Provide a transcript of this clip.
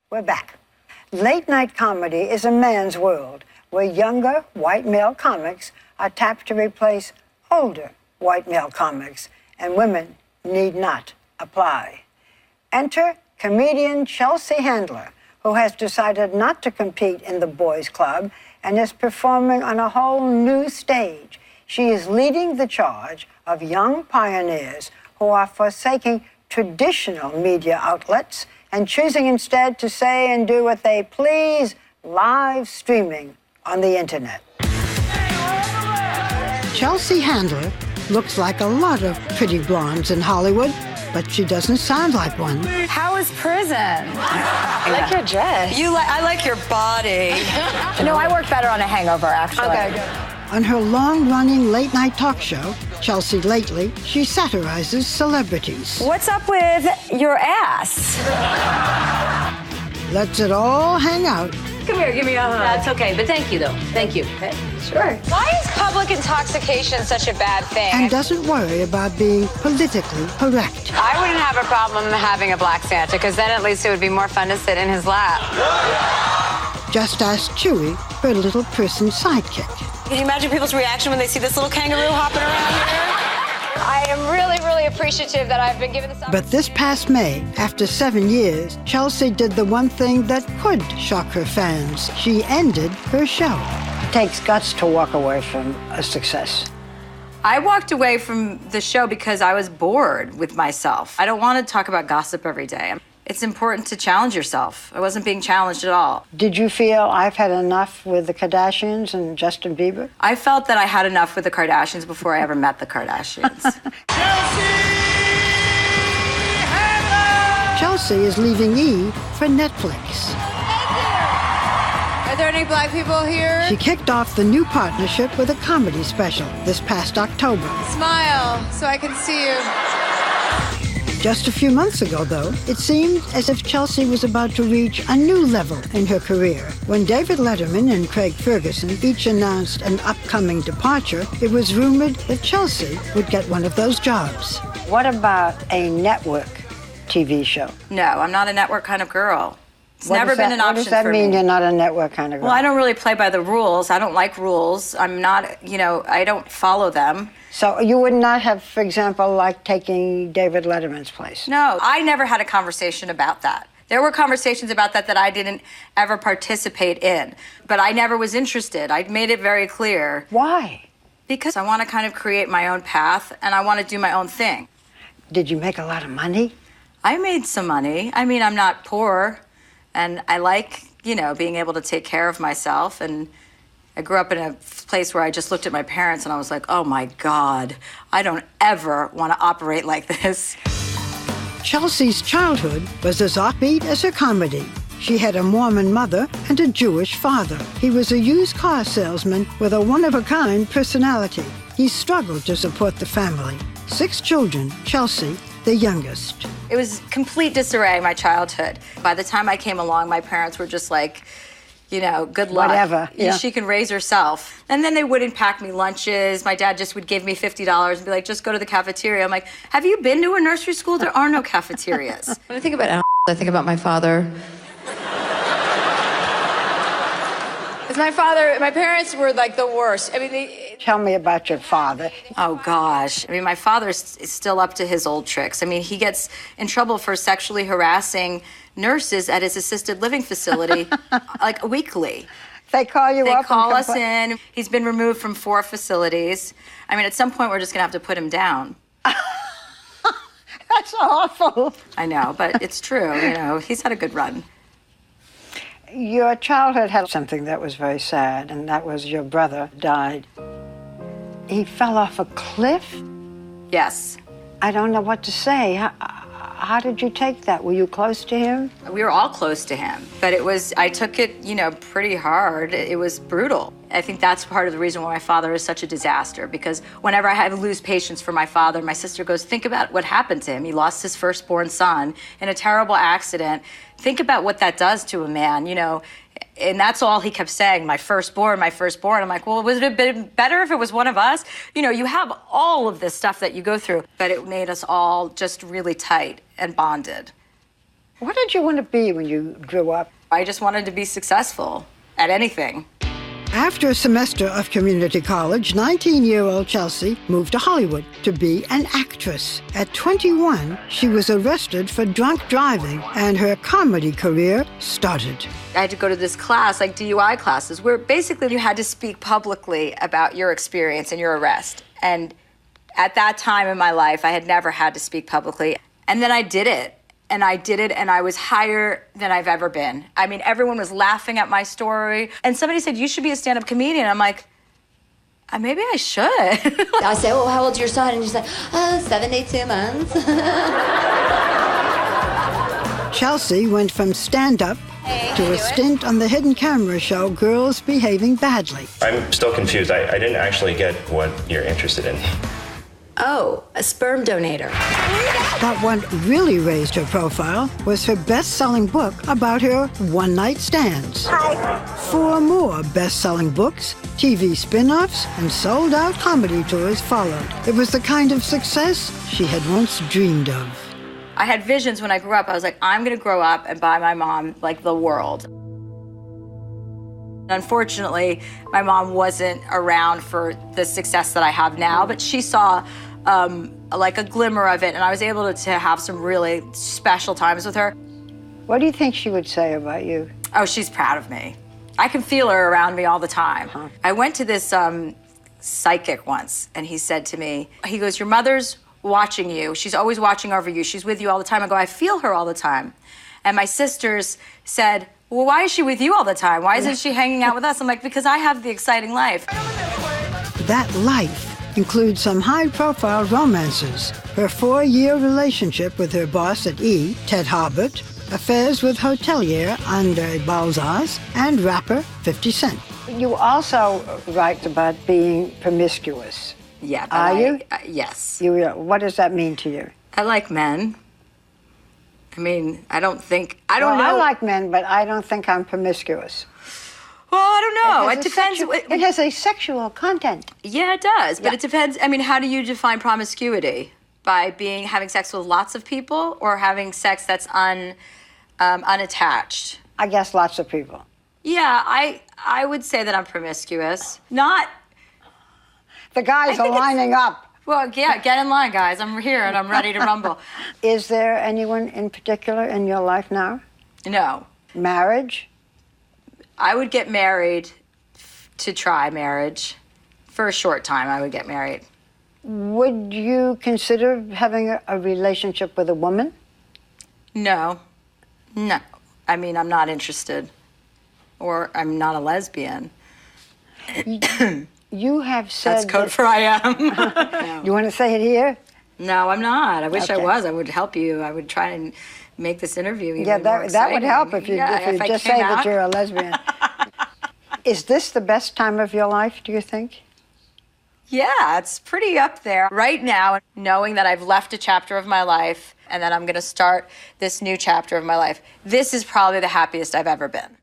We're back. Late night comedy is a man's world where younger white male comics are tapped to replace older white male comics, and women need not apply. Enter comedian Chelsea Handler, who has decided not to compete in the boys' club and is performing on a whole new stage. She is leading the charge of young pioneers who are forsaking traditional media outlets and choosing instead to say and do what they please, live streaming on the internet. Chelsea Handler looks like a lot of pretty blondes in Hollywood, but she doesn't sound like one. How was prison? I like your dress. I like your body. No, I work better on a hangover, actually. Okay. On her long-running late-night talk show, Chelsea Lately, she satirizes celebrities. What's up with your ass? Lets it all hang out. Come here, give me a hug. That's okay, but thank you, though. Thank you. Okay, sure. Why is public intoxication such a bad thing? And doesn't worry about being politically correct. I wouldn't have a problem having a black Santa, because then at least it would be more fun to sit in his lap. Just ask Chewie, her little person sidekick. Can you imagine people's reaction when they see this little kangaroo hopping around here? I am really, really appreciative that I've been given this opportunity. But this past May, after 7 years, Chelsea did the one thing that could shock her fans. She ended her show. It takes guts to walk away from a success. I walked away from the show because I was bored with myself. I don't want to talk about gossip every day. It's important to challenge yourself. I wasn't being challenged at all. Did you feel I've had enough with the Kardashians and Justin Bieber? I felt that I had enough with the Kardashians before I ever met the Kardashians. Chelsea is leaving E! for Netflix. Are there any black people here? She kicked off the new partnership with a comedy special this past October. Smile so I can see you. Just a few months ago, though, it seemed as if Chelsea was about to reach a new level in her career. When David Letterman and Craig Ferguson each announced an upcoming departure, it was rumored that Chelsea would get one of those jobs. What about a network TV show? No, I'm not a network kind of girl. It's never been an option for me. What does that mean, you're not a network kind of girl? Well, I don't really play by the rules. I don't like rules. I'm not, I don't follow them. So you would not have, for example, like taking David Letterman's place? No, I never had a conversation about that. There were conversations about that I didn't ever participate in, but I never was interested. I made it very clear. Why? Because I want to kind of create my own path, and I want to do my own thing. Did you make a lot of money? I made some money. I mean, I'm not poor, and I like, being able to take care of myself, and I grew up in a place where I just looked at my parents and I was like, oh my God, I don't ever want to operate like this. Chelsea's childhood was as offbeat as her comedy. She had a Mormon mother and a Jewish father. He was a used car salesman with a one-of-a-kind personality. He struggled to support the family. 6 children, Chelsea, the youngest. It was complete disarray, my childhood. By the time I came along, my parents were just like, good luck. Whatever, yeah. She can raise herself. And then they wouldn't pack me lunches. My dad just would give me $50 and be like, just go to the cafeteria. I'm like, have you been to a nursery school? There are no cafeterias. When I think about I think about my father. My parents were like the worst. I mean, Tell me about your father. Oh, gosh. I mean, my father is still up to his old tricks. I mean, he gets in trouble for sexually harassing nurses at his assisted living facility, like weekly. They call you up? They call us in. He's been removed from 4 facilities. I mean, at some point, we're just going to have to put him down. That's awful. I know, but it's true. He's had a good run. Your childhood had something that was very sad, and that was your brother died. He fell off a cliff? Yes. I don't know what to say. How did you take that? Were you close to him? We were all close to him, but I took it, pretty hard. It was brutal. I think that's part of the reason why my father is such a disaster, because whenever I had to lose patience for my father, my sister goes, think about what happened to him. He lost his firstborn son in a terrible accident. Think about what that does to a man, and that's all he kept saying, my firstborn, my firstborn. I'm like, well, would it have been better if it was one of us? You have all of this stuff that you go through, but it made us all just really tight and bonded. What did you want to be when you grew up? I just wanted to be successful at anything. After a semester of community college, 19-year-old Chelsea moved to Hollywood to be an actress. At 21, she was arrested for drunk driving, and her comedy career started. I had to go to this class, like DUI classes, where basically you had to speak publicly about your experience and your arrest. And at that time in my life, I had never had to speak publicly. And then I did it. And I did it, and I was higher than I've ever been. I mean, everyone was laughing at my story. And somebody said, you should be a stand-up comedian. I'm like, maybe I should. I say, well, how old's your son? And she's like, 7 to 2 months. Chelsea went from stand-up to a stint on the hidden camera show Girls Behaving Badly. I'm still confused. I didn't actually get what you're interested in. Oh, a sperm donator. But what really raised her profile was her best-selling book about her one-night stands. Hi. 4 more best-selling books, TV spin-offs, and sold-out comedy tours followed. It was the kind of success she had once dreamed of. I had visions when I grew up. I was like, I'm gonna grow up and buy my mom, like, the world. Unfortunately, my mom wasn't around for the success that I have now, but she saw like a glimmer of it, and I was able to have some really special times with her. What do you think she would say about you? Oh, she's proud of me. I can feel her around me all the time. I went to this psychic once, and he said to me, he goes, your mother's watching you. She's always watching over you. She's with you all the time. I go, I feel her all the time. And my sisters said, well, why is she with you all the time? Why isn't she hanging out with us? I'm like, because I have the exciting life. That life includes some high-profile romances. Her 4-year relationship with her boss at E, Ted Harbert, affairs with hotelier Andre Balzars, and rapper 50 Cent. You also write about being promiscuous. Yeah. Are you? Yes. What does that mean to you? I like men. I mean, I don't know. I like men, but I don't think I'm promiscuous. Well, I don't know. It depends. It has a sexual content. Yeah, it does. But it depends. I mean, how do you define promiscuity? By having sex with lots of people, or having sex that's unattached? I guess lots of people. Yeah, I would say that I'm promiscuous. Not. The guys are lining up. Well, yeah, get in line, guys. I'm here and I'm ready to rumble. Is there anyone in particular in your life now? No. Marriage? I would get married to try marriage. For a short time, I would get married. Would you consider having a relationship with a woman? No. No. I mean, I'm not interested. Or I'm not a lesbian. You have said... That's code for I am. No. You want to say it here? No, I'm not. I wish I Okay. was. I would help you. I would try and make this interview even more that exciting. would help if you just say that you're a lesbian. Is this the best time of your life, do you think? Yeah, it's pretty up there. Right now, knowing that I've left a chapter of my life and that I'm going to start this new chapter of my life, this is probably the happiest I've ever been.